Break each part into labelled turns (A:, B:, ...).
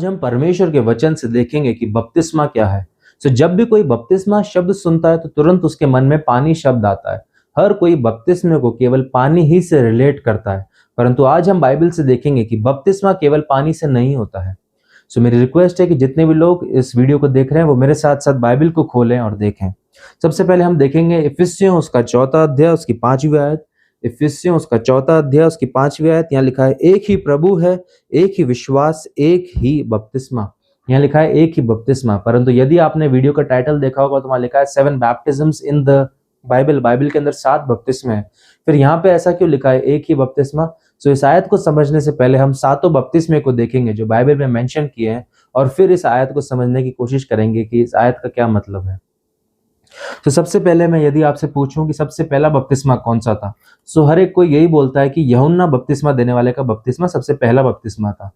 A: आज हम परमेश्वर के वचन से देखेंगे कि बपतिस्मा क्या है। जब भी कोई बपतिस्मा शब्द सुनता है तो तुरंत उसके मन में पानी शब्द आता है। हर कोई बपतिस्मे को केवल पानी ही से रिलेट करता है, परंतु आज हम बाइबल से देखेंगे कि बपतिस्मा केवल पानी से नहीं होता है। मेरी रिक्वेस्ट है कि जितने भी लोग इस वीडियो को देख रहे हैं वो मेरे साथ साथ बाइबल को खोलें और देखें। सबसे पहले हम देखेंगे इफिसियों उसका 4 अध्याय उसकी 5वीं आयत। इफिसियों उसका 4 अध्याय उसकी 5वीं आयत। यहाँ लिखा है, एक ही प्रभु है, एक ही विश्वास, एक ही बपतिस्मा। यहाँ लिखा है एक ही बपतिस्मा, परंतु यदि आपने वीडियो का टाइटल देखा होगा तो वहां लिखा है 7 बैप्टिज्म्स इन द बाइबल। बाइबल के अंदर 7 बपतिस्मे हैं। फिर यहाँ पे ऐसा क्यों लिखा है एक ही बपतिस्मा? इस आयत को समझने से पहले हम 7 बपतिस्मे को देखेंगे जो बाइबल में मेंशन किए हैं, और फिर इस आयत को समझने की कोशिश करेंगे कि इस आयत का क्या मतलब है। सबसे पहले मैं यदि आपसे पूछूं कि सबसे पहला बपतिस्मा कौन सा था, हर एक कोई यही बोलता है कि यूहन्ना बपतिस्मा देने वाले का बपतिस्मा सबसे पहला बपतिस्मा था,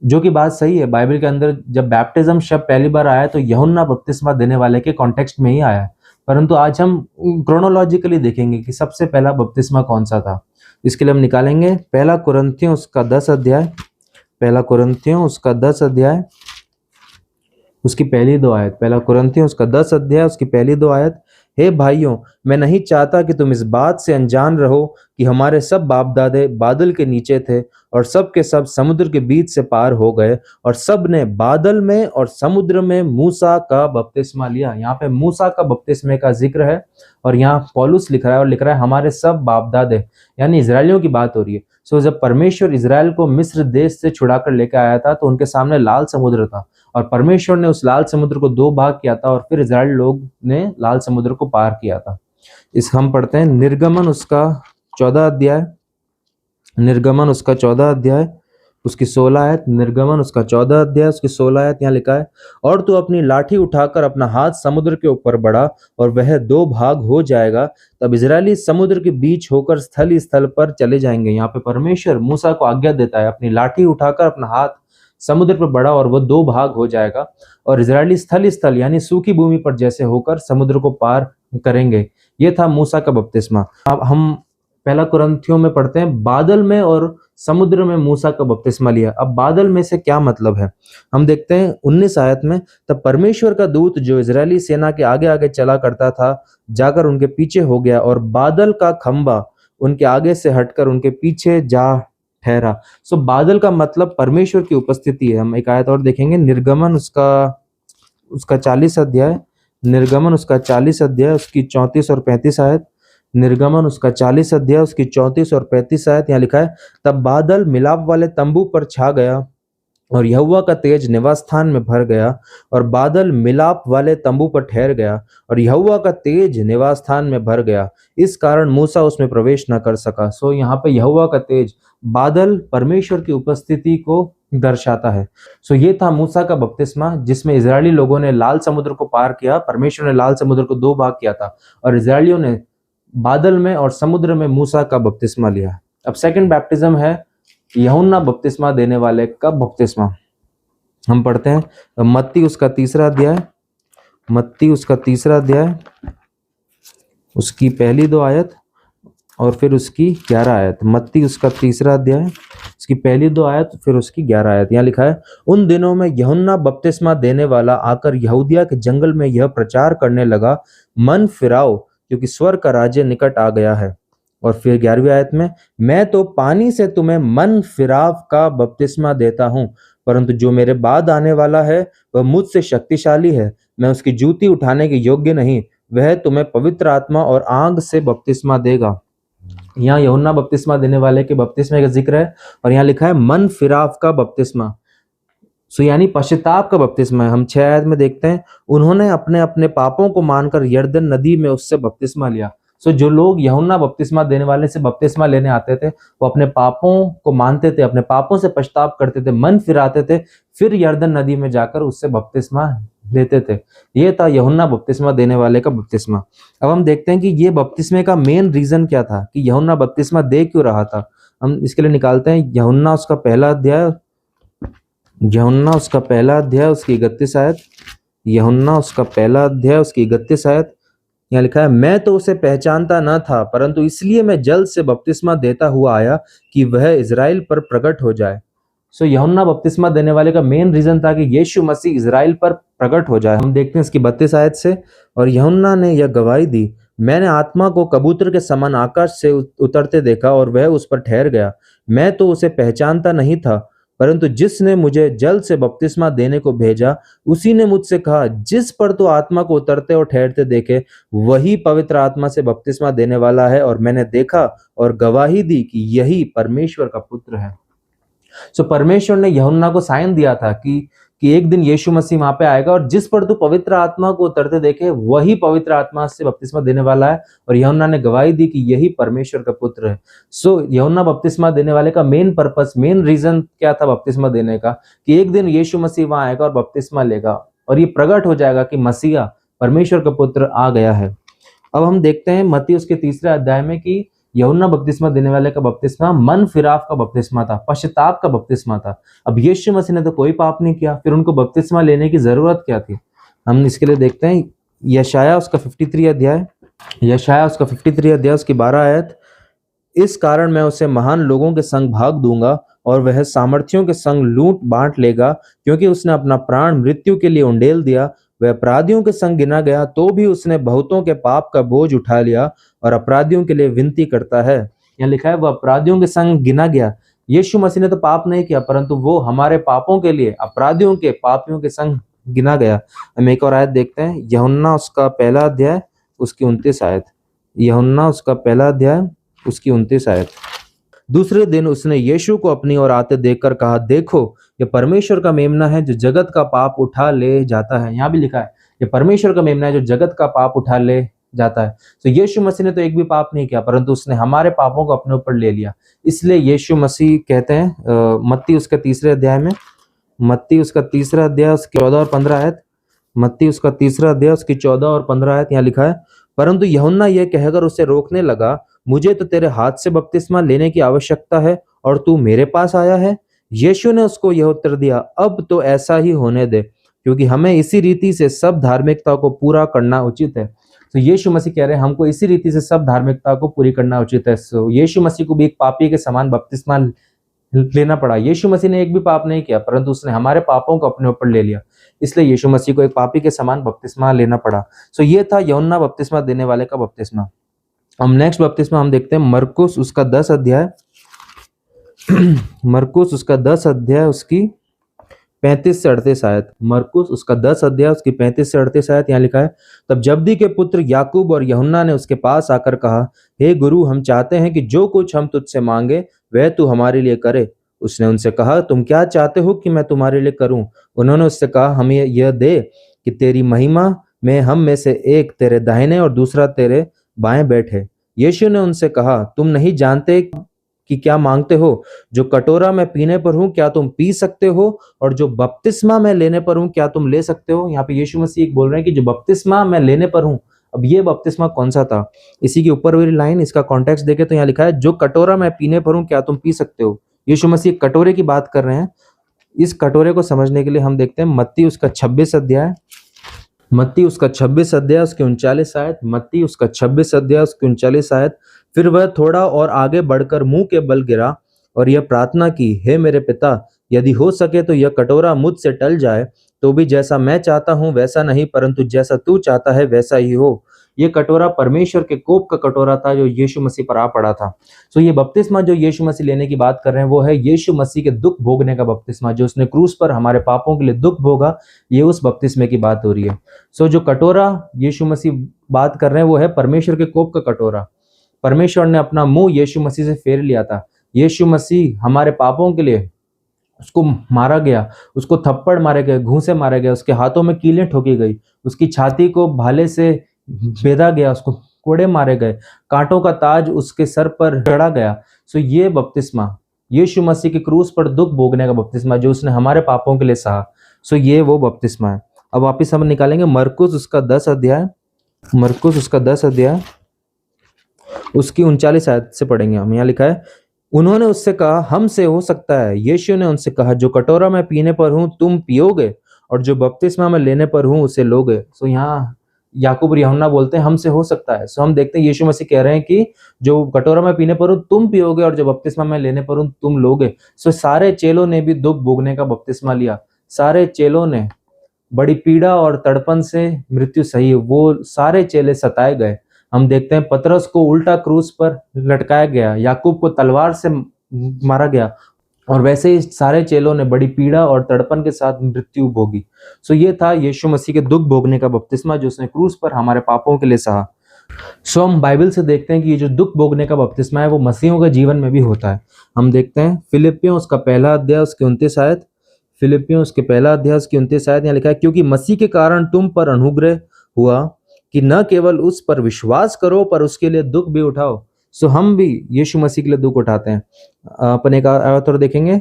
A: जो कि बात सही है। बाइबल के अंदर जब बैप्टिज्म शब्द पहली बार आया तो यूहन्ना बपतिस्मा देने वाले के कॉन्टेक्स्ट में ही आया है, परंतु आज हम क्रोनोलॉजिकली देखेंगे कि सबसे पहला बपतिस्मा कौन सा था। इसके लिए हम निकालेंगे पहला कुरिन्थियों उसका 10 अध्याय, पहला कुरिन्थियों उसका 10 अध्याय उसकी पहली 2 आयत। पहला कुरिन्थियों उसका 10 अध्याय उसकी पहली 2 आयत। हे भाइयों, मैं नहीं चाहता कि तुम इस बात से अनजान रहो कि हमारे सब बाप दादे बादल के नीचे थे और सब के सब समुद्र के बीच से पार हो गए, और सब ने बादल में और समुद्र में मूसा का बपतिस्मा लिया। यहाँ पे मूसा का बपतिस्मे का जिक्र है, और यहाँ पौलुस लिख रहा है और लिख रहा है हमारे सब बाप दादे, यानी इजरायलियों की बात हो रही है। जब परमेश्वर इजराइल को मिस्र देश से छुड़ाकर लेकर आया था तो उनके सामने लाल समुद्र था, और परमेश्वर ने उस लाल समुद्र को 2 भाग किया था, और फिर इजराइल लोग ने लाल समुद्र को पार किया था। इस हम पढ़ते हैं निर्गमन उसका 14 अध्याय, निर्गमन उसका 14 अध्याय उसकी 16 आयत। निर्गमन उसका 14 अध्याय उसकी 16 आयत। यहाँ लिखा है, और तू अपनी लाठी उठाकर अपना हाथ समुद्र के ऊपर बढ़ा और वह 2 भाग हो जाएगा, तब इजरायली समुद्र के बीच होकर स्थल स्थल पर चले जाएंगे। यहाँ पे परमेश्वर मूसा को आज्ञा देता है, अपनी लाठी उठाकर अपना हाथ समुद्र पर बढ़ा और वो 2 भाग हो जाएगा, और इजरायली स्थल स्थल यानी सूखी भूमि पर जैसे होकर समुद्र को पार करेंगे। ये था मूसा का बपतिस्मा। अब हम पहला कुरिन्थियों में पढ़ते हैं, बादल में और समुद्र में मूसा का बपतिस्मा लिया। अब बादल में से क्या मतलब है, हम देखते हैं 19 आयत में। तब परमेश्वर का दूत जो इजरायली सेना के आगे आगे चला करता था जाकर उनके पीछे हो गया, और बादल का खंबा उनके आगे से हटकर उनके पीछे जा ठहरा। बादल का मतलब परमेश्वर की उपस्थिति है। हम एक आयत और देखेंगे, निर्गमन उसका 40 अध्याय, निर्गमन उसका 40 अध्याय उसकी 34 और 35 आयत। निर्गमन उसका 40 अध्याय उसकी 34 और 35 आयत। यहाँ लिखा है, तब बादल मिलाप वाले तंबू पर छा गया और यहोवा का तेज निवास स्थान में भर गया, और बादल मिलाप वाले तंबू पर ठहर गया और यहोवा का तेज निवास स्थान में भर गया, इस कारण मूसा उसमें प्रवेश न कर सका। यहाँ पे यहोवा का तेज, बादल परमेश्वर की उपस्थिति को दर्शाता है। ये था मूसा का बपतिस्मा, जिसमें इजरायली लोगों ने लाल समुद्र को पार किया। परमेश्वर ने लाल समुद्र को 2 भाग किया था, और इजरायलियों ने बादल में और समुद्र में मूसा का बपतिस्मा लिया। अब सेकंड बैप्टिज्म है यूहन्ना बपतिस्मा देने वाले का बपतिस्मा। हम पढ़ते हैं मत्ती उसका 3 अध्याय, मत्ती उसका 3 अध्याय उसकी पहली 2 आयत और फिर उसकी 11 आयत। मत्ती उसका 3 अध्याय उसकी पहली 2 आयत फिर उसकी 11 आयत। यहाँ लिखा है, उन दिनों में यूहन्ना बपतिस्मा देने वाला आकर यहूदिया के जंगल में यह प्रचार करने लगा, मन फिराओ क्योंकि स्वर्ग का राज्य निकट आ गया है। और फिर 11वीं आयत में, मैं तो पानी से तुम्हें मन फिराव का बपतिस्मा देता हूं, परंतु जो मेरे बाद आने वाला है वह मुझसे शक्तिशाली है, मैं उसकी जूती उठाने के योग्य नहीं, वह तुम्हें पवित्र आत्मा और आग से बपतिस्मा देगा। यहाँ यूहन्ना बपतिस्मा देने वाले के बपतिस्मे का जिक्र है, और यहाँ लिखा है मन फिराव का बपतिस्मा, यानी पश्चाताप का बपतिस्मा है। हम 6 आयत में देखते हैं, उन्होंने अपने अपने पापों को मानकर यरदन नदी में उससे बपतिस्मा लिया। जो लोग यूहन्ना बपतिस्मा देने वाले से बपतिस्मा लेने आते थे वो अपने पापों को मानते थे, अपने पापों से पश्चाताप करते थे, मन फिराते थे, फिर यरदन नदी में जाकर उससे बपतिस्मा लेते थे। ये था यूहन्ना बपतिस्मा देने वाले का बपतिस्मा। अब हम देखते हैं कि ये बपतिस्मे का मेन रीजन क्या था, कि यूहन्ना बपतिस्मा दे क्यों रहा था। हम इसके लिए निकालते हैं यूहन्ना उसका पहला अध्याय, यूहन्ना उसका पहला अध्याय उसकी 31 आयत, यूहन्ना उसका पहला अध्याय उसकी 31 आयत। यहाँ लिखा है, मैं तो उसे पहचानता न था, परंतु इसलिए मैं जल से बपतिस्मा देता हुआ आया कि वह इजराइल पर प्रकट हो जाए। सो यूहन्ना बपतिस्मा देने वाले का मेन रीजन था कि यीशु मसीह इजराइल पर प्रकट हो जाए। हम देखते हैं इसकी 32 आयत से, और यूहन्ना ने यह गवाही दी, मैंने आत्मा को कबूतर के समान आकाश से उतरते देखा और वह उस पर ठहर गया। मैं तो उसे पहचानता नहीं था, परंतु जिसने मुझे जल से बपतिस्मा देने को भेजा उसी ने मुझसे कहा, जिस पर तो आत्मा को उतरते और ठहरते देखे वही पवित्र आत्मा से बपतिस्मा देने वाला है। और मैंने देखा और गवाही दी कि यही परमेश्वर का पुत्र है। परमेश्वर ने यूहन्ना को साइन दिया था कि एक दिन यीशु मसीह वहां पे आएगा और जिस पर तू पवित्र आत्मा को उतरते देखे वही पवित्र आत्मा से बपतिस्मा देने वाला है। और यूहन्ना ने गवाही दी कि यही परमेश्वर का पुत्र है। यूहन्ना बपतिस्मा देने वाले का मेन पर्पस, मेन रीजन क्या था बपतिस्मा देने का, कि एक दिन यीशु मसीह वहां आएगा और बपतिस्मा लेगा और ये प्रकट हो जाएगा कि मसीहा परमेश्वर का पुत्र आ गया है। अब हम देखते हैं मत्ती उसके 3 अध्याय में कि यूहन्ना बपतिस्मा देने वाले का बपतिस्मा मन फिराव का बपतिस्मा था, पश्चाताप का बपतिस्मा था। अब यीशु मसीह ने तो कोई पाप नहीं किया, फिर उनको बपतिस्मा लेने की जरूरत क्या थी? हम इसके लिए देखते हैं यशायाह उसका 53 अध्याय, यशायाह उसका 53 अध्याय उसकी 12 आयत, इस कारण मैं उसे महान लोगों के संग भाग दूंगा और वह सामर्थियों के संग लूट बांट लेगा, क्योंकि उसने अपना प्राण मृत्यु के लिए उंडेल दिया। वह अपराधियों के संग गिना गया तो भी उसने बहुतों के पाप का बोझ उठा लिया और अपराधियों के लिए विनती करता है। यहाँ लिखा है वह अपराधियों के संग गिना गया। यीशु मसीह ने तो पाप नहीं किया, परंतु वो हमारे पापों के लिए अपराधियों के, पापियों के संग गिना गया। हम एक और आयत देखते हैं, यूहन्ना उसका 1 अध्याय उसकी 29 आयत, यूहन्ना उसका 1 अध्याय उसकी 29 आयत। दूसरे दिन उसने यीशु को अपनी ओर आते देखकर कहा, देखो ये परमेश्वर का मेमना है जो जगत का पाप उठा ले जाता है। यहाँ भी लिखा है ये परमेश्वर का मेमना है जो जगत का पाप उठा ले जाता है। तो यीशु मसीह ने तो एक भी पाप नहीं किया, परंतु उसने हमारे पापों को अपने ऊपर ले लिया। इसलिए यीशु मसीह कहते हैं मत्ती उसका 3 अध्याय में, मत्ती उसका 3 अध्याय उसकी 14 और 15 आयत, मत्ती उसका 3 अध्याय उसकी 14 और 15 आयत, यहाँ लिखा है, परंतु यूहन्ना यह कहकर उसे रोकने लगा, मुझे तो तेरे हाथ से बपतिस्मा लेने की आवश्यकता है और तू मेरे पास आया है। यीशु ने उसको यह उत्तर दिया, अब तो ऐसा ही होने दे, क्योंकि हमें इसी रीति से सब धार्मिकता को पूरा करना उचित है। तो यीशु मसीह कह रहे हैं हमको इसी रीति से सब धार्मिकता को पूरी करना उचित है। यीशु मसीह को भी एक पापी के समान बपतिस्मा लेना पड़ा। यीशु मसीह ने एक भी पाप नहीं किया, परंतु उसने हमारे पापों को अपने ऊपर ले लिया, इसलिए यीशु मसीह को एक पापी के समान बपतिस्मा लेना पड़ा। ये था यूहन्ना बपतिस्मा देने वाले का बपतिस्मा। हम नेक्स्ट बपतिस्मा हम देखते हैं मरकुस उसका 10 अध्याय, मरकुस उसका 10 अध्याय उसकी 35 से 38 आयत, मरकुस उसका 10 अध्याय उसकी 35 से 38 आयत। यहाँ लिखा है, तब जब्दी के पुत्र याकूब और यूहन्ना ने उसके पास आकर कहा, हे गुरु, हम चाहते हैं कि जो कुछ हम तुझसे मांगे वह तू हमारे लिए करे। उसने उनसे कहा, तुम क्या चाहते हो कि मैं तुम्हारे लिए करूं? उन्होंने उससे कहा, हमें यह दे कि तेरी महिमा में हम में से एक तेरे दाहिने और दूसरा तेरे बाएं बैठे। यीशु ने उनसे कहा, तुम नहीं जानते कि क्या मांगते हो? जो कटोरा मैं पीने पर हूं क्या तुम पी सकते हो? और जो बपतिस्मा मैं लेने पर हूं क्या तुम ले सकते हो? यहाँ पे यीशु मसीह बोल रहे हैं कि जो बपतिस्मा मैं लेने पर हूं, अब ये बपतिस्मा कौन सा था? इसी के ऊपर वाली लाइन, इसका कॉन्टेक्स्ट देखे तो यहाँ लिखा है, जो कटोरा मैं पीने पर हूं क्या तुम पी सकते हो? यीशु मसीह कटोरे की बात कर रहे हैं। इस कटोरे को समझने के लिए हम देखते हैं मत्ती उसका 26 अध्याय, मत्ती उसका 26 अध्याय उसकी 39 आयत, मत्ती उसका 26 अध्याय उसकी 39 आयत। फिर वह थोड़ा और आगे बढ़कर मुंह के बल गिरा और यह प्रार्थना की, हे मेरे पिता, यदि हो सके तो यह कटोरा मुझसे टल जाए, तो भी जैसा मैं चाहता हूं वैसा नहीं, परंतु जैसा तू चाहता है वैसा ही हो। ये कटोरा परमेश्वर के कोप का कटोरा था जो यीशु मसीह पर आ पड़ा था। ये बपतिस्मा जो यीशु मसीह लेने की बात कर रहे हैं वो है यीशु मसीह के दुख भोगने का बपतिस्मा, जो उसने क्रूस पर हमारे पापों के लिए दुख भोगा, ये उस बपतिस्मे की बात हो रही है। जो कटोरा यीशु मसीह बात कर रहे हैं वो है परमेश्वर के कोप का कटोरा। परमेश्वर ने अपना मुंह यीशु मसीह से फेर लिया था। यीशु मसीह हमारे पापों के लिए उसको मारा गया, उसको थप्पड़ मारे गए, घूंसे मारे गए, उसके हाथों में कीलें ठोकी गई, उसकी छाती को भाले से बेधा गया, उसको कोड़े मारे गए, कांटों का ताज उसके सर पर जड़ा गया। ये बपतिस्मा यीशु मसीह के क्रूस पर दुख भोगने का बपतिस्मा जो उसने हमारे पापों के लिए सहा। ये वो बपतिस्मा है। अब वापिस हम निकालेंगे मरकुस उसका 10 अध्याय, मरकुस उसका 10 अध्याय उसकी 39 आयत से पढ़ेंगे हम। यहाँ लिखा है, उन्होंने उससे कहा, हमसे हो सकता है। यीशु ने उनसे कहा, जो कटोरा मैं पीने पर हूं तुम पियोगे और जो बपतिस्मा मैं लेने पर हूं उसे लोगे। यहाँ याकूब और यूहन्ना बोलते हैं हमसे हो सकता है। सो हम देखते हैं यीशु मसीह कह रहे हैं कि जो कटोरा मैं पीने पर हूं तुम पियोगे और जो बपतिस्मा मैं लेने पर हूं तुम लोगे। सो सारे चेलों ने भी दुख भोगने का बपतिस्मा लिया। सारे चेलों ने बड़ी पीड़ा और तड़पन से मृत्यु सही। वो सारे चेले सताए गए। हम देखते हैं पतरस को उल्टा क्रूस पर लटकाया गया, याकूब को तलवार से मारा गया, और वैसे ही सारे चेलों ने बड़ी पीड़ा और तड़पन के साथ मृत्यु भोगी। सो ये था यीशु मसीह के दुख भोगने का बपतिस्मा जो उसने क्रूस पर हमारे पापों के लिए सहा। सो हम बाइबल से देखते हैं कि ये जो दुख भोगने का बपतिस्मा है वो मसीहों के जीवन में भी होता है। हम देखते हैं फिलिपियों उसका पहला अध्याय उसके 29 आयत, फिलिपियों उसके पहला अध्याय उसकी 29 आयत यहाँ लिखा है, क्योंकि मसीह के कारण तुम पर अनुग्रह हुआ कि न केवल उस पर विश्वास करो पर उसके लिए दुख भी उठाओ। सो हम भी यीशु मसीह के लिए दुख उठाते हैं। अपन एक आयत और देखेंगे,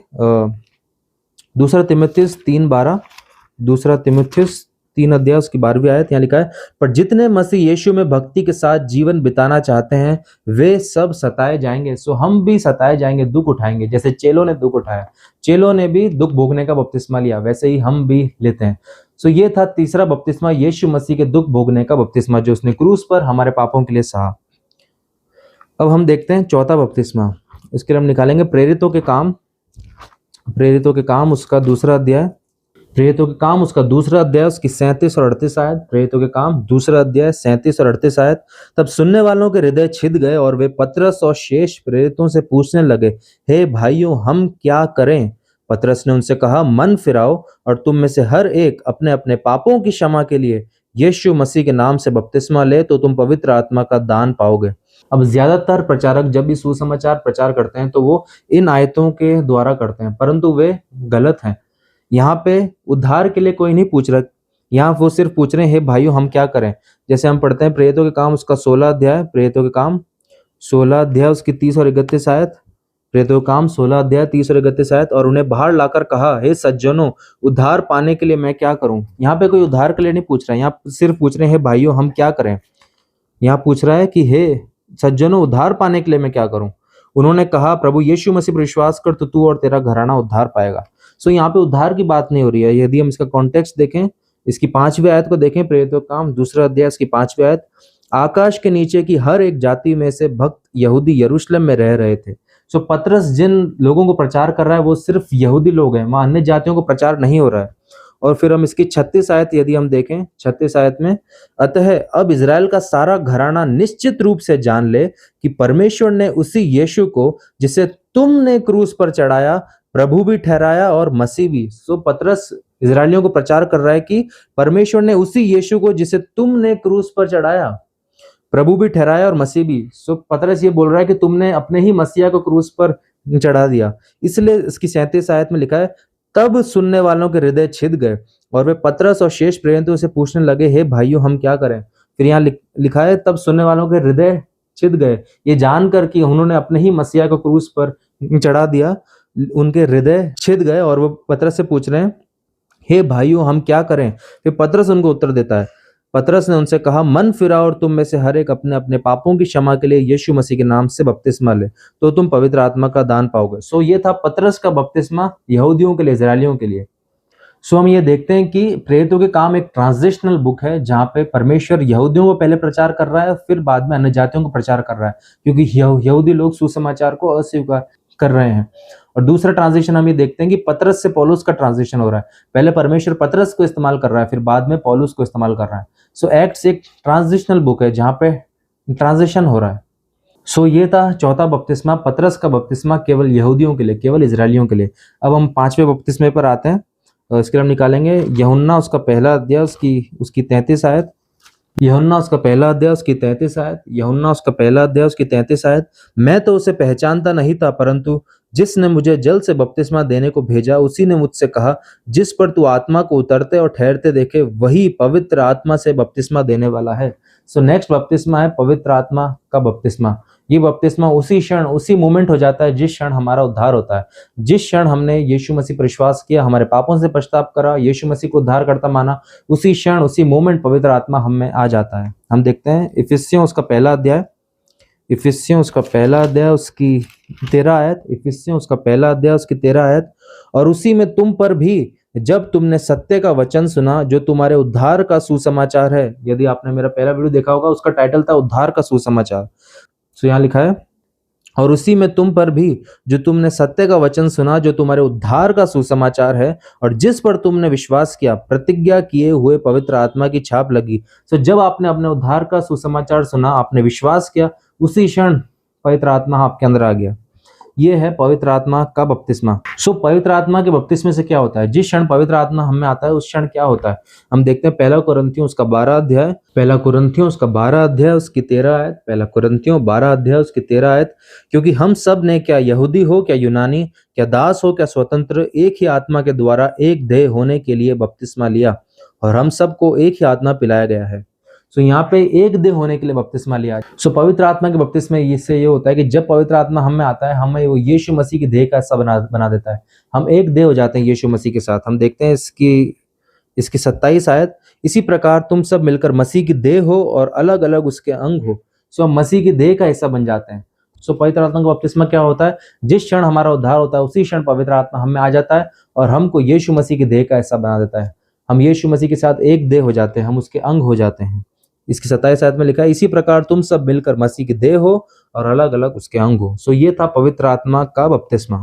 A: दूसरा तीमुथियुस 3:12, दूसरा तीमुथियुस 3 अध्याय उसकी 12वीं आयत यहाँ लिखा है, पर जितने मसीह यीशु में भक्ति के साथ जीवन बिताना चाहते हैं वे सब सताए जाएंगे। सो हम भी सताए जाएंगे, दुख उठाएंगे, जैसे चेलों ने दुख उठाया। चेलों ने भी दुख भोगने का बपतिस्मा लिया, वैसे ही हम भी लेते हैं। सो ये था तीसरा बपतिस्मा, यीशु मसीह के दुख भोगने का बपतिस्मा जो उसने क्रूस पर हमारे पापों के लिए सहा। अब हम देखते हैं चौथा बपतिस्मा। इसके लिए हम निकालेंगे प्रेरितों के काम, प्रेरितों के काम उसका दूसरा अध्याय, प्रेरितों के काम उसका दूसरा अध्याय उसकी 37 और 38 आयत, प्रेरितों के काम दूसरा अध्याय 37 और 38 आयत। तब सुनने वालों के हृदय छिद गए और वे पतरस और शेष प्रेरितों से पूछने लगे, हे भाइयों हम क्या करें? पतरस ने उनसे कहा, मन फिराओ और तुम में से हर एक अपने अपने पापों की क्षमा के लिए यीशु मसीह के नाम से बपतिस्मा ले तो तुम पवित्र आत्मा का दान पाओगे। अब ज्यादातर प्रचारक जब भी सुसमाचार प्रचार करते हैं तो वो इन आयतों के द्वारा करते हैं, परंतु वे गलत हैं। यहाँ पे उद्धार के लिए कोई नहीं पूछ रहा, यहाँ वो सिर्फ पूछ रहे हैं, हे भाइयों हम क्या करें? जैसे हम पढ़ते हैं प्रेरितों के काम उसका 16 अध्याय, प्रेरितों के काम 16 अध्याय उसकी 30 और 31 आयत, प्रेरितों के काम 16 अध्याय 30 और 31 आयत। और उन्हें बाहर लाकर कहा, हे सज्जनों उद्धार पाने के लिए मैं क्या करूं? यहाँ पे कोई उद्धार के लिए नहीं पूछ रहा है, यहाँ सिर्फ पूछ रहे हैं, हे भाइयों हम क्या करें? यहाँ पूछ रहा है कि हे सज्जनों उद्धार पाने के लिए मैं क्या करूं? उन्होंने कहा, प्रभु यीशु मसीह पर विश्वास कर तो तू और तेरा घराना उद्धार पाएगा। सो यहाँ पे उद्धार की बात नहीं हो रही है। यदि हम इसका कॉन्टेक्स्ट देखें, इसकी 5वीं आयत को देखें, प्रेरितों का काम दूसरा अध्याय इसकी 5वीं आयत, आकाश के नीचे की हर एक जाति में से भक्त यहूदी यरूशलेम में रह रहे थे। सो पतरस जिन लोगों को प्रचार कर रहा है वो सिर्फ यहूदी लोग हैं, वहां अन्य जातियों को प्रचार नहीं हो रहा है। और फिर हम इसकी 36 आयत यदि हम देखें, 36 आयत में, अतः अब इजराइल का सारा घराना निश्चित रूप से जान ले कि परमेश्वर ने उसी यीशु को जिसे तुमने क्रूस पर चढ़ाया प्रभु भी ठहराया और मसीह भी। सो पतरस इजरायलियों को प्रचार कर रहा है कि परमेश्वर ने उसी यीशु को जिसे तुमने क्रूस पर चढ़ाया प्रभु भी ठहराया और मसीह भी। सो पतरस ये बोल रहा है कि तुमने अपने ही मसीहा को क्रूस पर चढ़ा दिया। इसलिए इसकी 37 आयत में लिखा है, तब सुनने वालों के हृदय छिद गए और वे पतरस और शेष प्रेरितों से पूछने लगे, हे भाइयों हम क्या करें? फिर यहाँ लिखा है, तब सुनने वालों के हृदय छिद गए, ये जानकर कि उन्होंने अपने ही मसीहा को क्रूस पर चढ़ा दिया, उनके हृदय छिद गए और वो पतरस से पूछ रहे हैं, हे भाइयों हम क्या करें? फिर पतरस उनको उत्तर देता है, पतरस ने उनसे कहा, मन फिराओ और तुम में से हर एक अपने अपने पापों की क्षमा के लिए यीशु मसीह के नाम से बपतिस्मा ले तो तुम पवित्र आत्मा का दान पाओगे। सो ये था पतरस का बपतिस्मा यहूदियों के लिए, इजरायलियों के लिए। सो हम ये देखते हैं कि प्रेरितों के काम एक ट्रांजिशनल बुक है जहाँ पे परमेश्वर यहूदियों को पहले प्रचार कर रहा है, फिर बाद में अन्य जातियों को प्रचार कर रहा है, क्योंकि यहूदी लोग सुसमाचार को अस्वीकार कर रहे हैं। और दूसरा ट्रांजिशन हम ये देखते हैं कि पतरस से पौलुस का ट्रांजिशन हो रहा है। पहले परमेश्वर पतरस को इस्तेमाल कर रहा है, फिर बाद में पौलुस को इस्तेमाल कर रहा है। सो एक्ट्स एक ट्रांजिशनल बुक है जहाँ पे ट्रांजिशन हो रहा है। सो ये था चौथा बपतिस्मा, पतरस का बपतिस्मा केवल यहूदियों के लिए, केवल इजरायलियों के लिए। अब हम 5वें बपतिस्मे पर आते हैं। इसके लिए हम निकालेंगे यूहन्ना उसका पहला अध्याय उसकी 33 आयत, यूहन्ना उसका पहला अध्याय उसकी 33 आयत, यूहन्ना उसका पहला अध्याय उसकी 33 आयत। मैं तो उसे पहचानता नहीं था, परंतु जिसने मुझे जल से बपतिस्मा देने को भेजा उसी ने मुझसे कहा, जिस पर तू आत्मा को उतरते और ठहरते देखे वही पवित्र आत्मा से बपतिस्मा देने वाला है। सो नेक्स्ट बपतिस्मा है पवित्र आत्मा का बपतिस्मा। ये बपतिस्मा उसी क्षण, उसी मोमेंट हो जाता है जिस क्षण हमारा उद्धार होता है, जिस क्षण हमने यीशु मसीह पर विश्वास किया, हमारे पापों से पश्चाताप करा, यीशु मसीह को उद्धार करता माना, उसी क्षण, उसी मोमेंट पवित्र आत्मा हम में आ जाता है। हम देखते हैं इफिसियों उसका पहला अध्याय, इफिसियों उसका पहला अध्याय उसकी 13 आयत, इफिसियों उसका पहला अध्याय उसकी 13 आयत। और उसी में तुम पर भी जब तुमने सत्य का वचन सुना जो तुम्हारे उद्धार का सुसमाचार है। यदि आपने मेरा पहला वीडियो देखा होगा, उसका टाइटल था उद्धार का सुसमाचार। तो यहाँ लिखा है, और उसी में तुम पर भी जो तुमने सत्य का वचन सुना जो तुम्हारे उद्धार का सुसमाचार है और जिस पर तुमने विश्वास किया, प्रतिज्ञा किए हुए पवित्र आत्मा की छाप लगी। तो जब आपने अपने उद्धार का सुसमाचार सुना, आपने विश्वास किया, उसी क्षण पवित्र आत्मा आपके अंदर आ गया। ये है पवित्र आत्मा का बपतिस्मा। पवित्र आत्मा के बपतिस्मे से क्या होता है? जिस क्षण पवित्र आत्मा हमें आता है, उस क्षण क्या होता है हम देखते हैं। पहला कुरिन्थियों उसका 12 अध्याय, पहला कुरिन्थियों उसका 12 अध्याय उसकी 13 आयत, पहला कुरिन्थियों 12 अध्याय उसकी 13 आयत। क्योंकि हम सब ने, क्या यहूदी हो क्या यूनानी, क्या दास हो क्या स्वतंत्र, एक ही आत्मा के द्वारा एक देह होने के लिए बपतिस्मा लिया और हम सबको एक ही आत्मा पिलाया गया है। यहाँ पे एक देह होने के लिए बपतिस्मा लिया। पवित्र आत्मा के बपतिस्मे इससे ये होता है कि जब पवित्र आत्मा हमें आता है, हमें वो यीशु मसीह की देह का हिस्सा बना देता है। हम एक देह हो जाते हैं यीशु मसीह के साथ। हम देखते हैं इसकी 27 आयत, इसी प्रकार तुम सब मिलकर मसीह की देह हो और अलग अलग उसके अंग हो। हम मसीह की देह का हिस्सा बन जाते हैं। पवित्र आत्मा का बपतिस्मा क्या होता है? जिस क्षण हमारा उद्धार होता है, उसी क्षण पवित्र आत्मा हमें आ जाता है और हमको यीशु मसीह की देह का हिस्सा बना देता है। हम यीशु मसीह के साथ एक देह हो जाते हैं, हम उसके अंग हो जाते हैं। इसकी 27 आयत में लिखा है, इसी प्रकार तुम सब मिलकर मसीह की देह हो और अलग अलग उसके अंग हो। ये था पवित्र आत्मा का बपतिस्मा।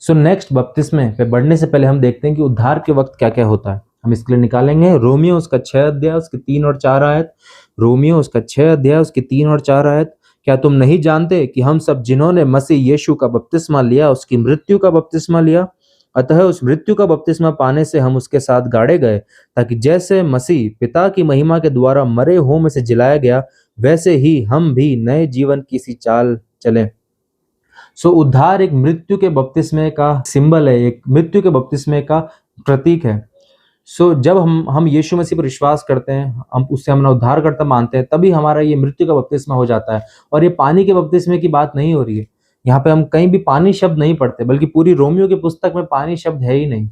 A: नेक्स्ट बपतिस्मे पे बढ़ने से पहले हम देखते हैं कि उद्धार के वक्त क्या क्या होता है। हम इसके लिए निकालेंगे रोमियो उसका 6 अध्याय उसकी 3 और 4 आयत। रोमियो उसका 6 अध्याय उसकी 3 और 4 आयत। क्या तुम नहीं जानते कि हम सब जिन्होंने मसीह यीशु का बपतिस्मा लिया, उसकी मृत्यु का बपतिस्मा लिया, अतः उस मृत्यु का बपतिस्मा पाने से हम उसके साथ गाड़े गए, ताकि जैसे मसीह पिता की महिमा के द्वारा मरे हुओं में से जिलाया गया, वैसे ही हम भी नए जीवन की सी चाल चलें। उद्धार एक मृत्यु के बपतिस्मे का सिंबल है, एक मृत्यु के बपतिस्मे का प्रतीक है। जब हम यीशु मसीह पर विश्वास करते हैं, हम उससे अपना उद्धारकर्ता मानते हैं, तभी हमारा ये मृत्यु का बपतिस्मा हो जाता है। और ये पानी के बपतिस्मे की बात नहीं हो रही है। यहाँ पे हम कहीं भी पानी शब्द नहीं पढ़ते, बल्कि पूरी रोमियो की पुस्तक में पानी शब्द है ही नहीं।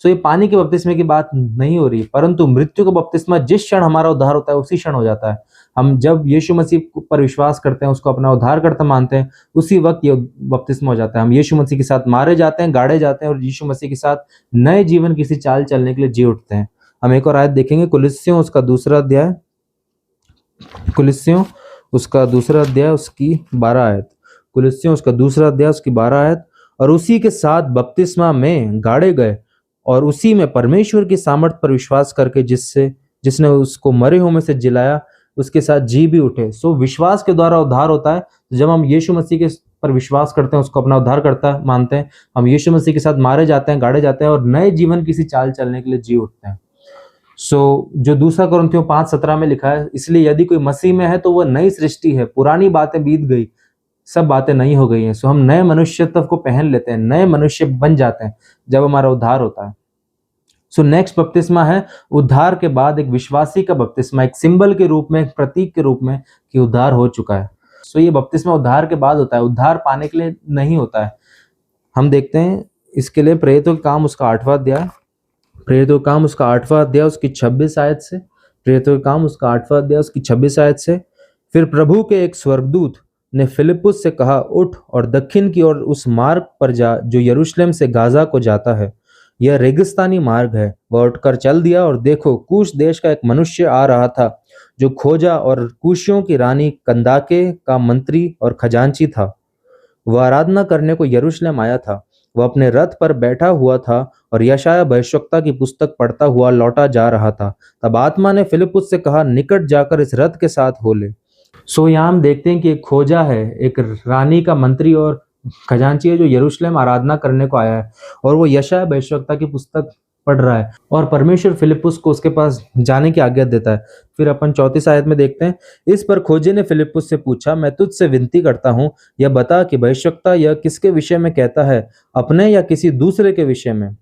A: ये पानी के बपतिस्मे की बात नहीं हो रही, परंतु मृत्यु का बपतिस्मा जिस क्षण हमारा उद्धार होता है, उसी क्षण हो जाता है। हम जब यीशु मसीह पर विश्वास करते हैं, उसको अपना उद्धारकर्ता मानते हैं, उसी वक्त ये बपतिस्मा हो जाता है। हम यीशु मसीह के साथ मारे जाते हैं, गाड़े जाते हैं और यीशु मसीह के साथ नए जीवन की सी चाल चलने के लिए जी उठते हैं। हम एक और आयत देखेंगे, कुलिस्सियों उसका 2 अध्याय, कुलिस्सियों उसका 2 अध्याय उसकी 12 आयत, कुलिस्सियों उसका 2 अध्याय उसकी 12 आयत। और उसी के साथ बपतिस्मा में गाड़े गए और उसी में परमेश्वर की सामर्थ पर विश्वास करके जिसने उसको मरे हुए में से जिलाया, उसके साथ जी भी उठे। विश्वास के द्वारा उद्धार होता है। जब हम यीशु मसीह के पर विश्वास करते हैं, उसको अपना उद्धारकर्ता मानते हैं, हम यीशु मसीह के साथ मारे जाते हैं, गाड़े जाते हैं और नए जीवन की सी चाल चलने के लिए जी उठते हैं। जो 2 कुरिन्थियों 5:17 में लिखा है, इसलिए यदि कोई मसीह में है तो वह नई सृष्टि है, पुरानी बातें बीत गई, सब बातें नई हो गई हैं। हम नए मनुष्यत्व को पहन लेते हैं, नए मनुष्य बन जाते हैं जब हमारा उद्धार होता है। नेक्स्ट बपतिस्मा है उद्धार के बाद एक विश्वासी का बपतिस्मा, एक सिंबल के रूप में, एक प्रतीक के रूप में कि उद्धार हो चुका है। ये बपतिस्मा उद्धार के बाद होता है, उद्धार पाने के लिए नहीं होता है। हम देखते हैं इसके लिए प्रेरितों के काम उसका 8वां अध्याय, प्रेरितों के काम उसका 8वां अध्याय उसकी 26 आयत से, प्रेरितों के काम उसका 8वां अध्याय उसकी 26 आयत से। फिर प्रभु के एक स्वर्गदूत ने फिलिप्पुस से कहा, उठ और दक्षिण की ओर उस मार्ग पर जा जो यरूशलेम से गाजा को जाता है, यह रेगिस्तानी मार्ग है। वह उठकर चल दिया और देखो, कूश देश का एक मनुष्य आ रहा था जो खोजा और कूशियों की रानी कंदाके का मंत्री और खजांची था। वह आराधना करने को यरूशलेम आया था। वह अपने रथ पर बैठा हुआ था और यशायाह भविष्यवक्ता की पुस्तक पढ़ता हुआ लौटा जा रहा था। तब आत्मा ने फिलिप्पुस से कहा, निकट जाकर इस रथ के साथ हो ले। यहाँ हम देखते हैं कि एक खोजा है, एक रानी का मंत्री और खजांची है जो यरूशलेम आराधना करने को आया है और वो यशायाह भविष्यवक्ता की पुस्तक पढ़ रहा है और परमेश्वर फिलिप्पुस को उसके पास जाने की आज्ञा देता है। फिर अपन 34 आयत में देखते हैं, इस पर खोजे ने फिलिप्पुस से पूछा, मैं तुझसे विनती करता हूँ, यह बता कि भविष्यवक्ता यह किसके विषय में कहता है, अपने या किसी दूसरे के विषय में।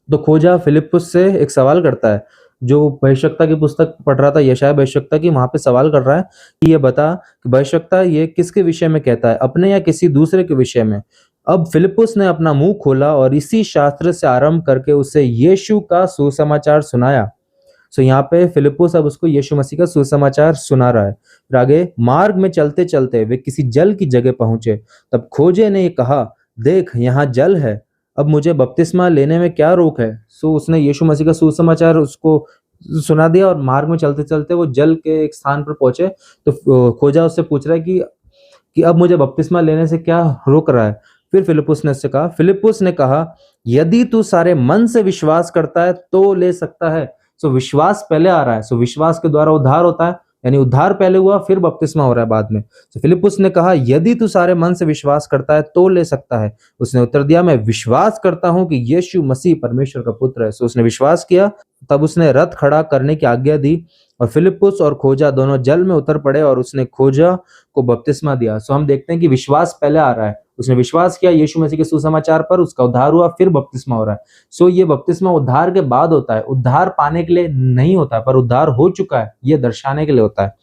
A: तो खोजा फिलिप्पुस से एक सवाल करता है, जो भविष्यवक्ता की पुस्तक पढ़ रहा था, यशायाह भविष्यवक्ता की, वहां पे सवाल कर रहा है कि ये बता कि भविष्यवक्ता ये किसके विषय में कहता है, अपने या किसी दूसरे के विषय में। अब फिलिप्पुस ने अपना मुंह खोला और इसी शास्त्र से आरंभ करके उसे यीशु का सुसमाचार सुनाया। यहाँ पे फिलिप्पुस अब उसको यीशु मसीह का सुसमाचार सुना रहा है। फिर आगे, मार्ग में चलते चलते वे किसी जल की जगह पहुंचे। तब खोजे ने कहा, देख यहाँ जल है, अब मुझे बपतिस्मा लेने में क्या रोक है? सो उसने यीशु मसीह का सुसमाचार उसको सुना दिया और मार्ग में चलते-चलते वो जल के एक स्थान पर पहुँचे। तो खोजा उससे पूछ रहा है कि अब मुझे बपतिस्मा लेने से क्या रोक रहा है? फिर फिलिप्पुस ने कहा, यदि तू सारे मन से विश्वास करता है तो ले सकता है। सो विश्वास पहले आ रहा है। सो विश्वास के द्वारा उद्धार होता है, यानी उद्धार पहले हुआ फिर बपतिस्मा हो रहा है बाद में। तो फिलिप्पुस ने कहा, यदि तू सारे मन से विश्वास करता है तो ले सकता है। उसने उत्तर दिया, मैं विश्वास करता हूं कि यीशु मसीह परमेश्वर का पुत्र है। सो उसने विश्वास किया। तब उसने रथ खड़ा करने की आज्ञा दी और फिलिप्पुस और खोजा दोनों जल में उतर पड़े और उसने खोजा को बपतिस्मा दिया। सो हम देखते हैं कि विश्वास पहले आ रहा है। उसने विश्वास किया यीशु मसीह के सुसमाचार पर, उसका उद्धार हुआ, फिर बपतिस्मा हो रहा है। सो ये बपतिस्मा उद्धार के बाद होता है, उद्धार पाने के लिए नहीं होता, पर उद्धार हो चुका है ये दर्शाने के लिए होता है।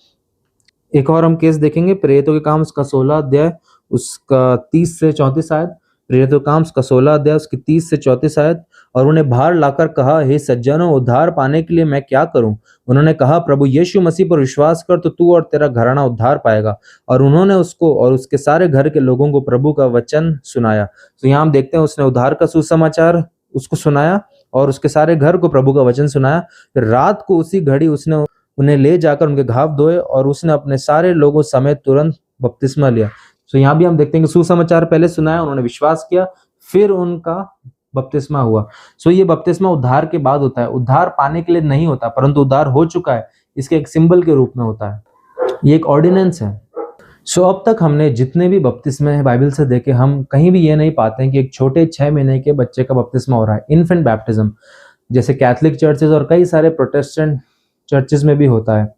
A: एक और हम केस देखेंगे, प्रेरितों के काम उसका 16 अध्याय उसका 30 से 34 आयत। प्रेरितों के काम उसका 16 अध्याय उसकी 30 से 34 आयत। और उन्हें बाहर लाकर कहा, हे सज्जनों, उद्धार पाने के लिए मैं क्या करूं? उन्होंने कहा, प्रभु यीशु मसीह पर विश्वास कर तो तू और तेरा घराना उद्धार पाएगा। और उन्होंने उसको और उसके सारे घर के लोगों को प्रभु का वचन सुनाया। तो यहाँ हम देखते हैं उसने उद्धार का सुसमाचार उसको सुनाया और उसके सारे घर को प्रभु का वचन सुनाया। फिर रात को उसी घड़ी उसने उन्हें ले जाकर उनके घाव धोए और उसने अपने सारे लोगों समेत तुरंत बपतिस्मा लिया। तो यहाँ भी हम देखते हैं कि सुसमाचार पहले सुनाया, उन्होंने विश्वास किया, फिर उनका बपतिस्मा हुआ। सो ये बपतिस्मा उद्धार के बाद होता है, उद्धार पाने के लिए नहीं होता, परंतु उद्धार हो चुका है इसके एक सिंबल के रूप में होता है। ये एक ऑर्डिनेंस है। सो अब तक हमने जितने भी बपतिस्मे बाइबल से देखे, हम कहीं भी ये नहीं पाते हैं कि एक छोटे 6 महीने के बच्चे का बपतिस्मा हो रहा है। इन्फेंट बैप्टिज्म जैसे कैथोलिक चर्चेज और कई सारे प्रोटेस्टेंट चर्चेज में भी होता है।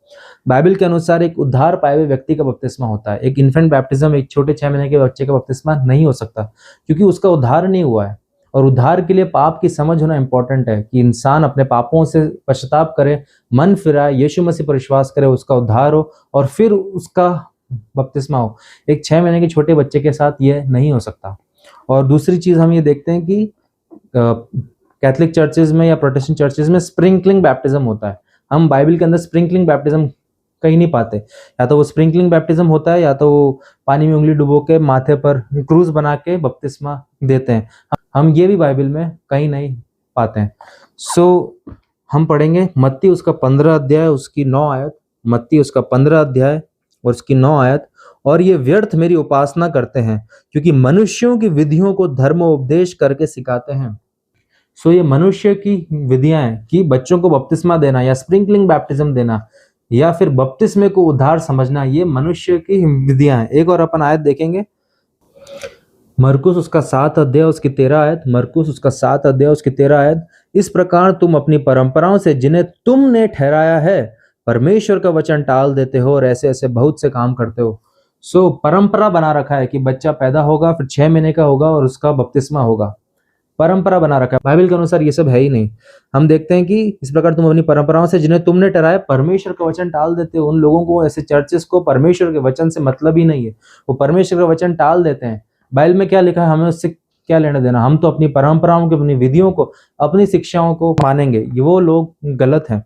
A: बाइबल के अनुसार एक उद्धार पाए हुए व्यक्ति का बपतिस्मा होता है। एक इन्फेंट बैप्टिज्म एक छोटे 6 महीने के बच्चे का बपतिस्मा नहीं हो सकता, क्योंकि उसका उद्धार नहीं हुआ है। और उद्धार के लिए पाप की समझ होना इंपॉर्टेंट है कि इंसान अपने पापों से पश्चाताप करे, मन फिराए, यीशु मसीह पर विश्वास करे, उसका उद्धार हो और फिर उसका बपतिस्मा हो। एक 6 महीने के छोटे बच्चे के साथ ये नहीं हो सकता। और दूसरी चीज हम ये देखते हैं कि कैथोलिक चर्चेज में या प्रोटेस्टेंट चर्चेज में स्प्रिंकलिंग बैप्टिज्म होता है। हम बाइबल के अंदर स्प्रिंकलिंग बैप्टिज्म कहीं नहीं पाते। या तो वो स्प्रिंकलिंग बैप्टिज्म होता है या तो वो पानी में उंगली डुबो के माथे पर क्रूज बना के बपतिस्मा देते हैं। हम ये भी बाइबल में कहीं नहीं पाते हैं। सो हम पढ़ेंगे मत्ती उसका 15 अध्याय उसकी 9 आयत। मत्ती उसका 15 अध्याय और उसकी 9 आयत। और ये व्यर्थ मेरी उपासना करते हैं, क्योंकि मनुष्यों की विधियों को धर्मोपदेश करके सिखाते हैं। सो ये मनुष्य की विधियां हैं कि बच्चों को बपतिस्मा देना या स्प्रिंकलिंग बैप्टिज्म देना या फिर बपतिस्मे को उद्धार समझना, ये मनुष्य की विधियां हैं। एक और अपन आयत देखेंगे, मरकुस उसका 7 अध्याय उसकी 13 आयत। मरकुस उसका 7 अध्याय उसकी 13 आयत। इस प्रकार तुम अपनी परंपराओं से जिन्हें तुमने ठहराया है परमेश्वर का वचन टाल देते हो और ऐसे ऐसे बहुत से काम करते हो। सो परंपरा बना रखा है कि बच्चा पैदा होगा, फिर 6 महीने का होगा और उसका बपतिस्मा होगा। परंपरा बना रखा है। बाइबल के अनुसार ये सब है ही नहीं। हम देखते हैं कि इस प्रकार तुम अपनी परंपराओं से जिन्हें तुमने ठहराया परमेश्वर का वचन टाल देते हो। उन लोगों को, ऐसे चर्चेस को परमेश्वर के वचन से मतलब ही नहीं है, वो परमेश्वर का वचन टाल देते हैं। बाइबल में क्या लिखा है, हमें उससे क्या लेना देना। हम तो अपनी परंपराओं को, अपनी विधियों को, अपनी शिक्षाओं को मानेंगे। ये वो लोग गलत हैं।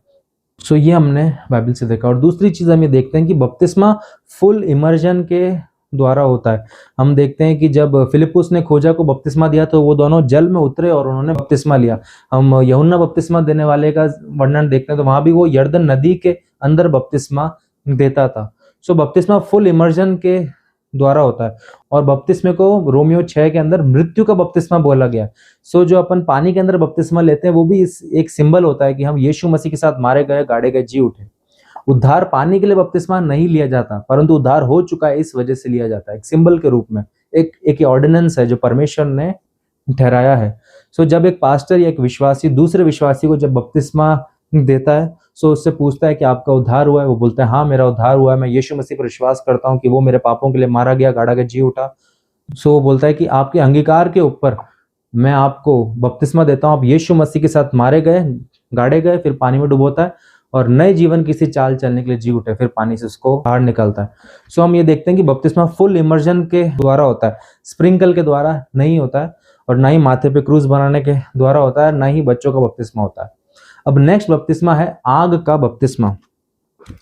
A: सो ये हमने बाइबल से देखा। और दूसरी चीज हम ये देखते हैं कि बपतिस्मा फुल इमर्जन के द्वारा होता है। हम देखते हैं कि जब फिलिप्पुस ने खोजा को बपतिस्मा दिया तो वो दोनों जल में उतरे और उन्होंने बपतिस्मा लिया। हम यूहन्ना बपतिस्मा देने वाले का वर्णन देखते हैं तो वहां भी वो यरदन नदी के अंदर बपतिस्मा देता था। सो बपतिस्मा फुल इमर्जन के द्वारा होता है। और बपतिस्मे को रोमियो 6 के अंदर मृत्यु का बपतिस्मा बोला गया। सो जो अपन पानी के अंदर बपतिस्मा लेते हैं वो भी एक सिंबल होता है कि हम यीशु मसीह के साथ मारे गए, गाड़े गए, जी उठे। उद्धार पाने के लिए बपतिस्मा नहीं लिया जाता, परंतु उद्धार हो चुका है इस वजह से लिया जाता है, एक सिंबल के रूप में। एक ऑर्डिनेंस है जो परमेश्वर ने ठहराया है। सो जब एक पास्टर या एक विश्वासी दूसरे विश्वासी को जब बपतिस्मा देता है, सो उससे पूछता है कि आपका उद्धार हुआ है, वो बोलता है हाँ मेरा उद्धार हुआ है, मैं यीशु मसीह पर विश्वास करता हूँ कि वो मेरे पापों के लिए मारा गया, गाड़ा गया, जी उठा। सो वो बोलता है कि आपके अंगीकार के ऊपर मैं आपको बपतिस्मा देता हूँ, आप यीशु मसीह के साथ मारे गए, गाड़े गए, फिर पानी में डुबोता है और नए जीवन किसी चाल चलने के लिए जी उठे, फिर पानी से उसको बाहर निकलता है। सो हम ये देखते हैं कि बपतिस्मा फुल इमर्जन के द्वारा होता है, स्प्रिंकल के द्वारा नहीं होता है और ना ही माथे पे क्रूज बनाने के द्वारा होता है, ना ही बच्चों का बपतिस्मा होता है। अब नेक्स्ट बपतिस्मा है आग का बपतिस्मा।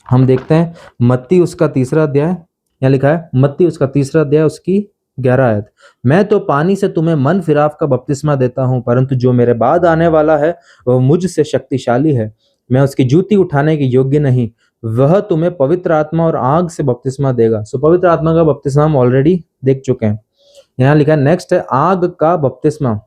A: हम देखते हैं मत्ती उसका 3 अध्याय, यहाँ लिखा है मत्ती उसका 3 अध्याय उसकी 11 आयत। मैं तो पानी से तुम्हें मन फिराव का बपतिस्मा देता हूँ, परंतु जो मेरे बाद आने वाला है वह मुझसे शक्तिशाली है, मैं उसकी जूती उठाने के योग्य नहीं। वह तुम्हें पवित्र आत्मा और आग से बपतिस्मा देगा। सो पवित्र आत्मा का बपतिस्मा हम ऑलरेडी देख चुके हैं। यहाँ लिखा है नेक्स्ट है आग का बपतिस्मा।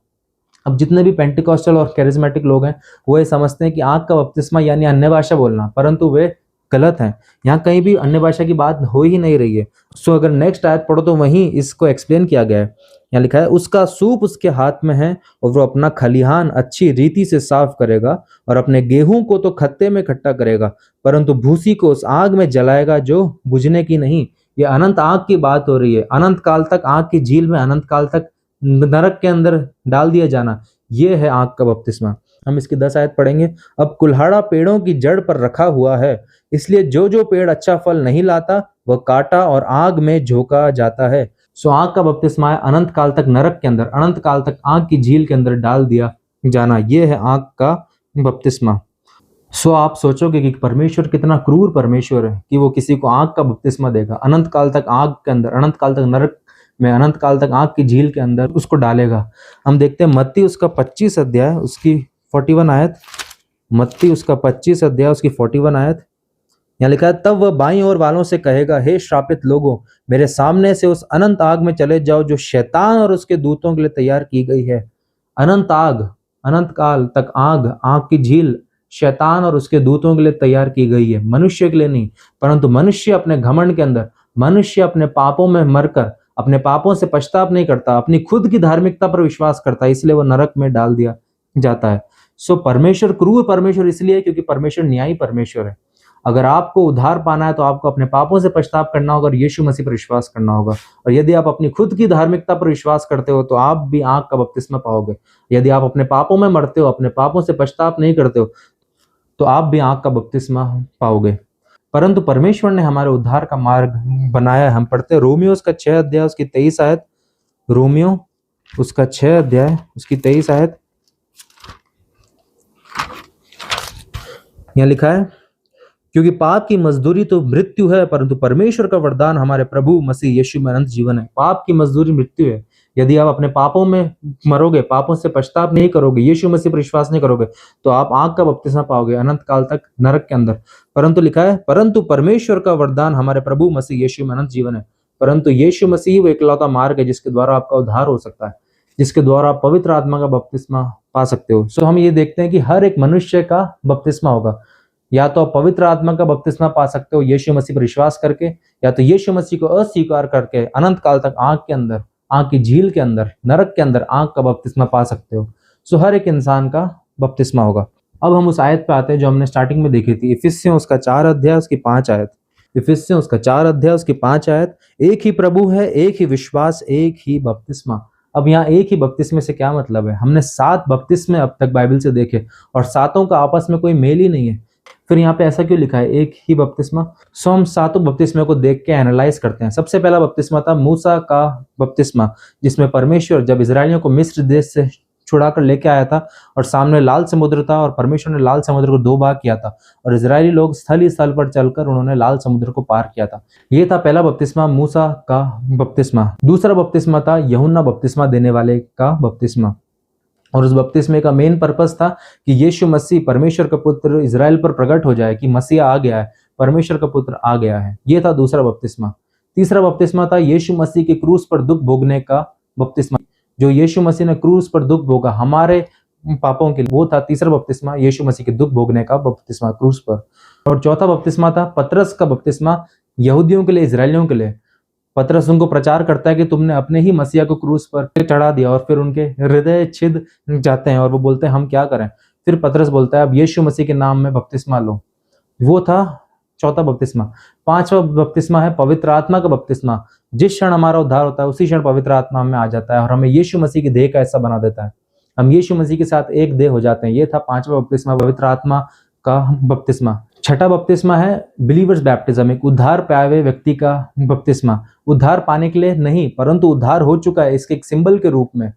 A: अब जितने भी पेंटिकॉस्टल और कैरिज्मेटिक लोग हैं वो ये समझते हैं कि आग का बपतिस्मा यानी अन्य भाषा बोलना, परंतु वे गलत हैं। यहाँ कहीं भी अन्य भाषा की बात हो ही नहीं रही है। सो अगर नेक्स्ट आयत पढ़ो तो वहीं इसको एक्सप्लेन किया गया है। यहाँ लिखा है उसका सूप उसके हाथ में है और वो अपना खलिहान अच्छी रीति से साफ करेगा और अपने गेहूं को तो खत्ते में इकट्ठा करेगा, परंतु भूसी को उस आग में जलाएगा जो बुझने की नहीं। ये अनंत आग की बात हो रही है। अनंत काल तक आग की झील में, अनंत काल तक नरक के अंदर डाल दिया जाना, ये है आग का बपतिस्मा। हम इसकी 10 आयत पढ़ेंगे। अब कुल्हाड़ा पेड़ों की जड़ पर रखा हुआ है, इसलिए जो जो पेड़ अच्छा फल नहीं लाता वह काटा और आग में झोंका जाता है। सो आग का बपतिस्मा है अनंत काल तक नरक के अंदर, अनंत काल तक आग की झील के अंदर डाल दिया जाना, ये है आग का बपतिस्मा। सो आप सोचोगे कि परमेश्वर कितना क्रूर परमेश्वर है कि वो किसी को आग का बपतिस्मा देगा, अनंत काल तक आग के अंदर, अनंत काल तक नरक में, अनंत काल तक आग की झील के अंदर उसको डालेगा। हम देखते हैं मत्ती उसका 25 अध्याय उसकी 41 आयत। मत्ती उसका 25 अध्याय उसकी 41 आयत। यहाँ लिखा है तब वह बाईं ओर वालों से कहेगा, हे श्रापित लोगों, मेरे सामने से उस अनंत आग में चले जाओ जो शैतान और उसके दूतों के लिए तैयार की गई है। अनंत आग, अनंत काल तक आग, आग की झील शैतान और उसके दूतों के लिए तैयार की गई है, मनुष्य के लिए नहीं। परंतु मनुष्य अपने घमंड के अंदर, मनुष्य अपने पापों में मरकर अपने पापों से पश्चाताप नहीं करता, अपनी खुद की धार्मिकता पर विश्वास करता है, इसलिए वह नरक में डाल दिया जाता है। सो परमेश्वर क्रूर परमेश्वर इसलिए क्योंकि परमेश्वर न्यायी परमेश्वर है। अगर आपको उद्धार पाना है तो आपको अपने पापों से पश्चाताप करना होगा और यीशु मसीह पर विश्वास करना होगा। और यदि आप अपनी खुद की धार्मिकता पर विश्वास करते हो तो आप भी आग का बपतिस्मा पाओगे। यदि आप अपने पापों में मरते हो, अपने पापों से पश्चाताप नहीं करते हो, तो आप भी आग का बपतिस्मा पाओगे। परंतु परमेश्वर ने हमारे उद्धार का मार्ग बनाया है। हम पढ़ते हैं रोमियो उसका 6 अध्याय उसकी 23 आयत। रोमियो उसका 6 अध्याय उसकी 23 आयत। यहाँ लिखा है क्योंकि पाप की मजदूरी तो मृत्यु है, परंतु परमेश्वर का वरदान हमारे प्रभु मसीह यीशु में अनंत जीवन है। पाप की मजदूरी मृत्यु है। यदि आप अपने पापों में मरोगे, पापों से पश्चाताप नहीं करोगे, यीशु मसीह पर विश्वास नहीं करोगे, तो आप आग का बपतिस्मा पाओगे अनंत काल तक नरक के अंदर। परंतु लिखा है परंतु परमेश्वर का वरदान हमारे प्रभु मसीह यीशु में अनंत जीवन है। परंतु यीशु मसीह वो इकलौता मार्ग है जिसके द्वारा आपका उद्धार हो सकता है, जिसके द्वारा आप पवित्र आत्मा का बपतिस्मा पा सकते हो। सो हम ये देखते हैं कि हर एक मनुष्य का बपतिस्मा होगा। या तो आप पवित्र आत्मा का बपतिस्मा पा सकते हो यीशु मसीह पर विश्वास करके, या तो यीशु मसीह को अस्वीकार करके अनंत काल तक आग के अंदर, आग की झील के अंदर, नरक के अंदर आग का बपतिस्मा पा सकते हो। सो हर एक इंसान का बपतिस्मा होगा। अब हम उस आयत पे आते हैं जो हमने स्टार्टिंग में देखी थी, इफिसियों उसका 4 अध्याय उसकी 5 आयत। इफिसियों उसका 4 अध्याय उसकी 5 आयत। एक ही प्रभु है, एक ही विश्वास, एक ही बपतिस्मा। अब यहाँ एक ही बपतिस्मे से क्या मतलब है? हमने 7 बपतिस्मे अब तक बाइबल से देखे और सातों का आपस में कोई मेल ही नहीं है। फिर यहाँ पे ऐसा क्यों लिखा है एक ही बपतिस्मा? सो हम सातों बपतिस्मे को देख के एनालाइज करते हैं। सबसे पहला बपतिस्मा था मूसा का बपतिस्मा, जिसमें परमेश्वर जब इजरायलियों को मिस्र देश से छुड़ाकर लेके आया था और सामने लाल समुद्र था और परमेश्वर ने लाल समुद्र को 2 भाग किया था और इजरायली लोग स्थल ही स्थल पर चलकर उन्होंने लाल समुद्र को पार किया था। ये था पहला बपतिस्मा, मूसा का बपतिस्मा। दूसरा बपतिस्मा था यूहन्ना बपतिस्मा देने वाले का बपतिस्मा, और उस बपतिस्मे का मेन पर्पस था कि यीशु मसीह परमेश्वर का पुत्र इजराइल पर प्रकट हो जाए कि मसीहा आ गया है, परमेश्वर का पुत्र आ गया है। ये था दूसरा बपतिस्मा। तीसरा बपतिस्मा था यीशु मसीह के क्रूस पर दुख भोगने का बपतिस्मा, जो यीशु मसीह ने क्रूस पर दुख भोगा हमारे पापों के लिए, वो था तीसरा बपतिस्मा, यीशु मसीह के दुख भोगने का बपतिस्मा क्रूस पर। और चौथा बपतिस्मा था पतरस का बपतिस्मा, यहूदियों के लिए, इजरायलियों के लिए। पतरस उनको प्रचार करता है कि तुमने अपने ही मसीहा को क्रूस पर चढ़ा दिया, और फिर उनके हृदय छिद जाते हैं और वो बोलते हैं हम क्या करें। फिर पतरस बोलता है अब यीशु मसीह के नाम में बपतिस्मा लो। वो था चौथा बपतिस्मा। पांचवा बपतिस्मा है पवित्र आत्मा का बपतिस्मा। जिस क्षण हमारा उद्धार होता है उसी क्षण पवित्र आत्मा में आ जाता है और हमें यीशु मसीह की देह का ऐसा बना देता है, हम यीशु मसीह के साथ एक देह हो जाते हैं। ये था पांचवा बपतिस्मा, पवित्र आत्मा का बपतिस्मा। छठा बपतिस्मा है बिलीवर्स बैप्टिज्म, एक उद्धार पाए हुए व्यक्ति का बपतिस्मा। उद्धार पाने के लिए नहीं, परंतु उद्धार हो चुका है इसके एक सिंबल के रूप में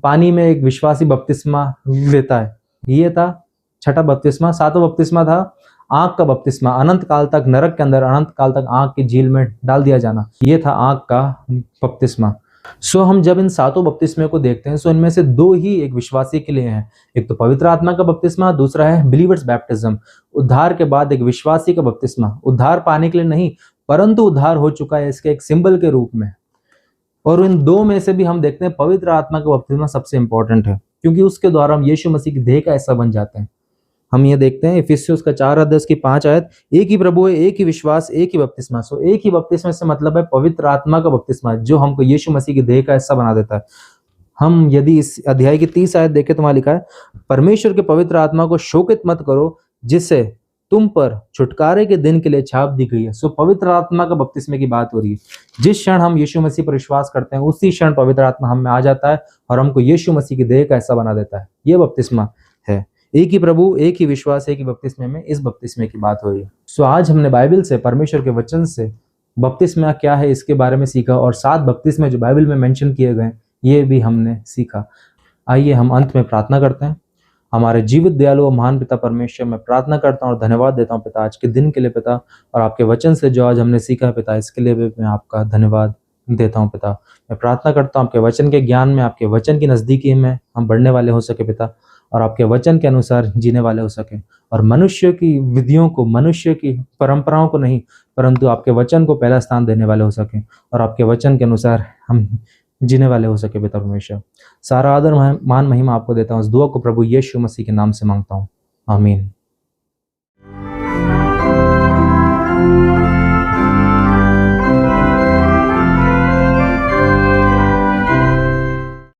A: पानी में एक विश्वासी बपतिस्मा लेता है। ये था छठा बपतिस्मा। सातवां बपतिस्मा था आग का बपतिस्मा, अनंत काल तक नरक के अंदर, अनंत काल तक आग की झील में डाल दिया जाना। ये था आग का बपतिस्मा। सो हम जब इन सातों बपतिस्मे को देखते हैं, सो इनमें से दो ही एक विश्वासी के लिए हैं। एक तो पवित्र आत्मा का बपतिस्मा, दूसरा है बिलीवर्स बैप्टिज्म। उद्धार के बाद एक विश्वासी का बपतिस्मा, उद्धार पाने के लिए नहीं, परंतु उद्धार हो चुका है इसके एक सिंबल के रूप में। और इन दो में से भी हम देखते हैं पवित्र आत्मा का बपतिस्मा सबसे इंपॉर्टेंट है, क्योंकि उसके द्वारा हम यीशु मसीह की देह का हिस्सा बन जाते हैं। हम ये देखते हैं इफिसियों का 4:10-5 एक ही प्रभु है, एक ही विश्वास, एक ही बपतिस्मा। सो एक ही बपतिस्मा से मतलब है पवित्र आत्मा का बपतिस्मा, जो हमको यीशु मसीह की देह का हिस्सा बना देता है। हम यदि इस अध्याय की 30 आयत देखें तो वहां लिखा है, परमेश्वर के पवित्र आत्मा को शोकित मत करो, जिससे तुम पर छुटकारे के दिन के लिए छाप दी गई है। सो पवित्र आत्मा का बपतिस्मे की बात हो रही है। जिस क्षण हम यीशु मसीह पर विश्वास करते हैं, उसी क्षण पवित्र आत्मा हम में आ जाता है और हमको यीशु मसीह की देह का हिस्सा बना देता है। ये बपतिस्मा है। एक ही प्रभु, एक ही विश्वास, एक ही बपतिस्मे में इस बपतिस्मे की बात हो रही है। सो आज हमने बाइबल से, परमेश्वर के वचन से बपतिस्मा क्या है इसके बारे में सीखा, और 7 बपतिस्मे जो बाइबल में मेंशन किए गए ये भी हमने सीखा। आइए हम अंत में प्रार्थना करते हैं। हमारे जीवित दयालु और महान पिता परमेश्वर, मैं प्रार्थना करता हूँ और धन्यवाद देता हूँ पिता आज के दिन के लिए पिता, और आपके वचन से जो आज हमने सीखा पिता, इसके लिए भी मैं आपका धन्यवाद देता हूँ पिता। मैं प्रार्थना करता हूँ आपके वचन के ज्ञान में, आपके वचन की नजदीकी में हम बढ़ने वाले हो सके पिता, और आपके वचन के अनुसार जीने वाले हो सके, और मनुष्य की विधियों को, मनुष्य की परंपराओं को नहीं, परंतु आपके वचन को पहला स्थान देने वाले हो सके, और आपके वचन के अनुसार हम जीने वाले हो सके पिता परमेश्वर। सारा आदर मान महिमा आपको देता हूँ। इस दुआ को प्रभु यीशु मसीह के नाम से मांगता हूँ, आमीन।